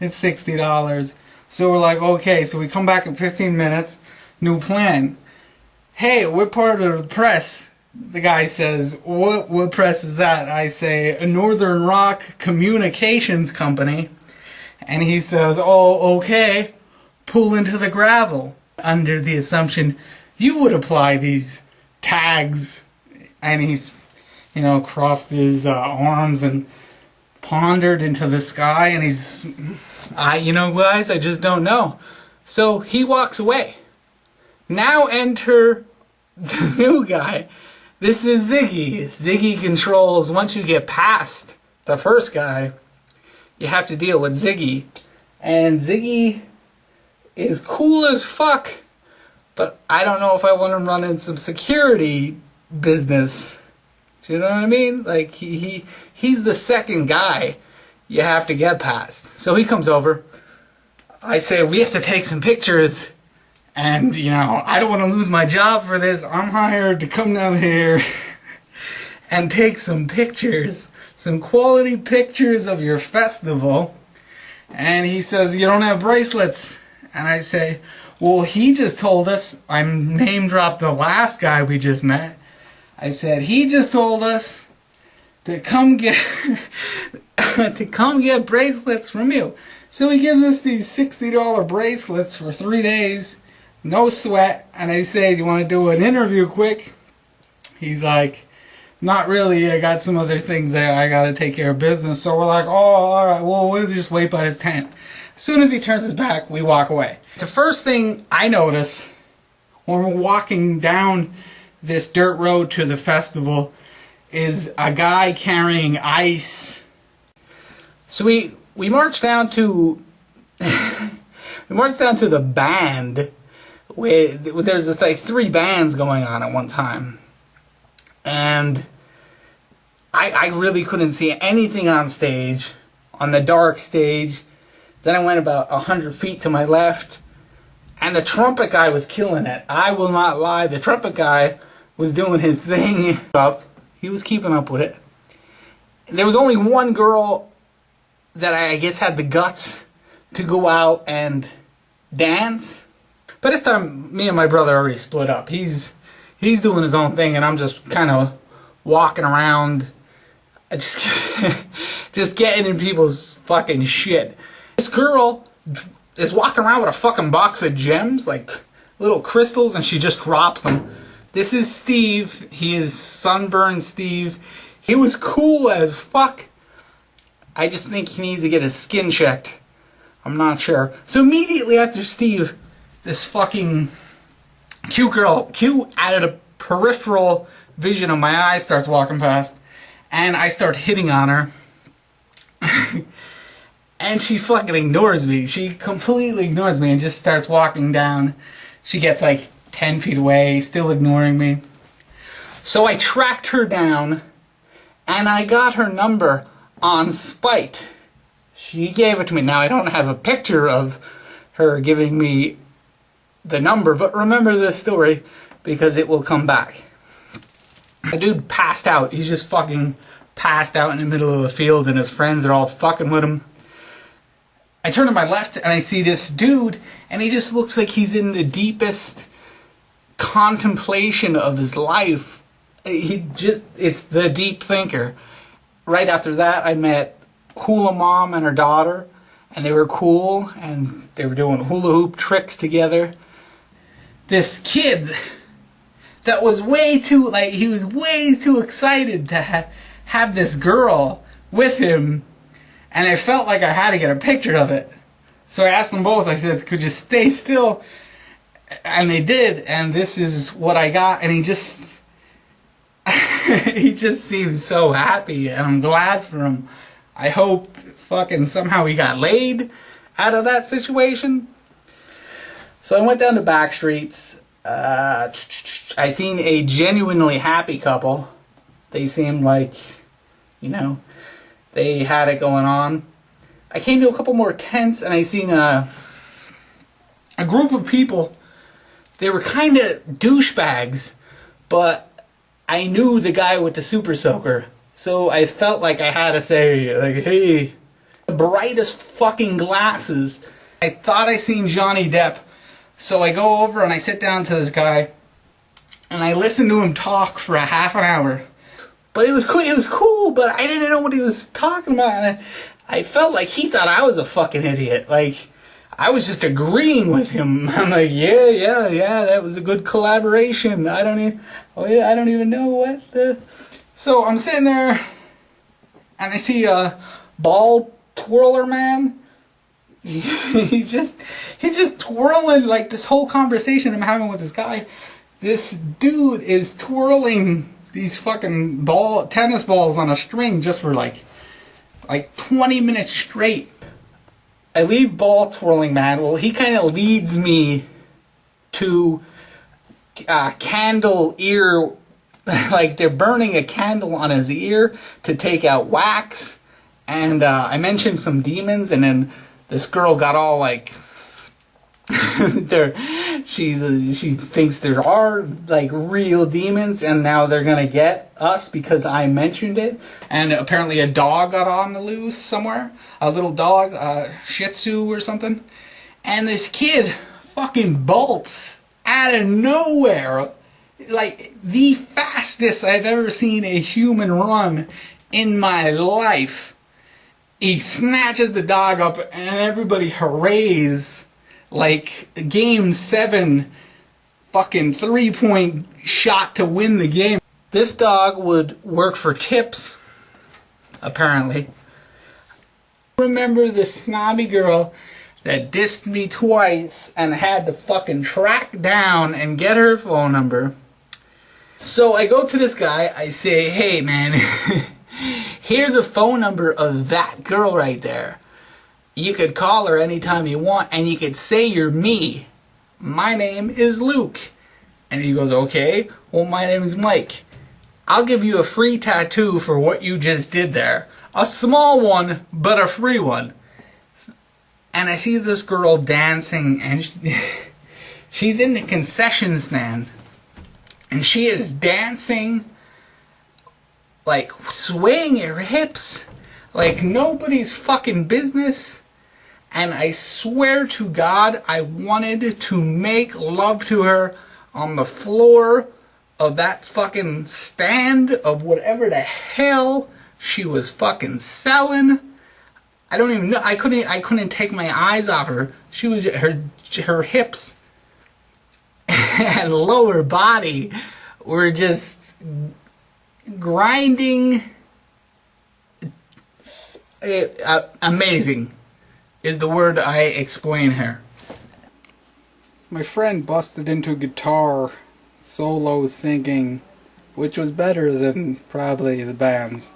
It's $60. So we're like, okay. So we come back in 15 minutes. New plan. Hey, we're part of the press. The guy says, what press is that? I say, a Northern Rock Communications Company. And he says, oh, okay. Pull into the gravel. Under the assumption you would apply these tags. And he's, crossed his arms and pondered into the sky. And he's, guys, I just don't know. So he walks away. Now enter the new guy. This is Ziggy. Ziggy controls, once you get past the first guy, you have to deal with Ziggy. And Ziggy is cool as fuck, but I don't know if I want him running some security business. Do you know what I mean? Like, he's the second guy you have to get past. So he comes over. I say, we have to take some pictures. And, I don't want to lose my job for this. I'm hired to come down here and take some pictures. Some quality pictures of your festival. And he says, you don't have bracelets. And I say, well, he just told us, I name dropped the last guy we just met. I said, he just told us to come get bracelets from you. So he gives us these $60 bracelets for 3 days. No sweat. And I say, do you want to do an interview quick? He's like, not really. I got some other things that I got to take care of business. So we're like, oh, all right. Well, we'll just wait by his tent. As soon as he turns his back, we walk away. The first thing I notice when we're walking down this dirt road to the festival is a guy carrying ice. So we marched down to the band. There's like 3 bands going on at one time, and I really couldn't see anything on stage, on the dark stage. Then I went about 100 feet to my left, and the trumpet guy was killing it. I will not lie, the trumpet guy was doing his thing. He was keeping up with it. There was only one girl that I guess had the guts to go out and dance. But this time, me and my brother already split up. He's doing his own thing, and I'm just kind of walking around, just getting in people's fucking shit. This girl is walking around with a fucking box of gems, like little crystals, and she just drops them. This is Steve. He is Sunburned Steve. He was cool as fuck. I just think he needs to get his skin checked. I'm not sure. So immediately after Steve, this fucking cute girl, cute out of the peripheral vision of my eye, starts walking past, and I start hitting on her. And she fucking ignores me. She completely ignores me and just starts walking down. She gets like 10 feet away, still ignoring me. So I tracked her down, and I got her number on spite. She gave it to me. Now, I don't have a picture of her giving me the number, but remember this story because it will come back. The dude passed out. He's just fucking passed out in the middle of the field, and his friends are all fucking with him. I turn to my left, and I see this dude, and he just looks like he's in the deepest contemplation of his life. It's the deep thinker. Right after that, I met Hula Mom and her daughter, and they were cool, and they were doing hula hoop tricks together. This kid that was he was way too excited to have this girl with him, and I felt like I had to get a picture of it. So I asked them both, I said, could you stay still? And they did, and this is what I got, and he just seems so happy, and I'm glad for him. I hope fucking somehow he got laid out of that situation. So I went down to back streets. I seen a genuinely happy couple. They seemed like, they had it going on. I came to a couple more tents, and I seen a group of people. They were kind of douchebags, but I knew the guy with the super soaker. So I felt like I had to say, like, hey, The brightest fucking glasses. I thought I seen Johnny Depp. So I go over and I sit down to this guy and I listen to him talk for a half an hour. But it was cool, but I didn't know what he was talking about, and I felt like he thought I was a fucking idiot. Like, I was just agreeing with him. I'm like, yeah, that was a good collaboration. I don't even know what the... So I'm sitting there, and I see a ball twirler man. He's just twirling, like, this whole conversation I'm having with this guy. This dude is twirling these fucking tennis balls on a string just for like 20 minutes straight. I leave ball twirling man. Well, he kind of leads me to candle ear, like they're burning a candle on his ear to take out wax. And I mentioned some demons, and then this girl got all like, she thinks there are like real demons, and now they're gonna get us because I mentioned it. And apparently a dog got on the loose somewhere, a little dog, Shih Tzu or something. And this kid fucking bolts out of nowhere, like the fastest I've ever seen a human run in my life. He snatches the dog up, and everybody hurrays. Like, game 7, fucking 3-point shot to win the game. This dog would work for tips, apparently. Remember the snobby girl that dissed me twice and had to fucking track down and get her phone number. So I go to this guy, I say, hey man, here's a phone number of that girl right there. You could call her anytime you want, and you could say you're me. My name is Luke. And he goes, okay, well my name is Mike. I'll give you a free tattoo for what you just did there. A small one, but a free one. And I see this girl dancing, and she's in the concession stand. And she is dancing, like swaying her hips like nobody's fucking business. And I swear to God, I wanted to make love to her on the floor of that fucking stand of whatever the hell she was fucking selling. I don't even know. I couldn't take my eyes off her. She was her hips and lower body were just grinding. Amazing is the word I explain here. My friend busted into guitar solo singing, which was better than probably the band's.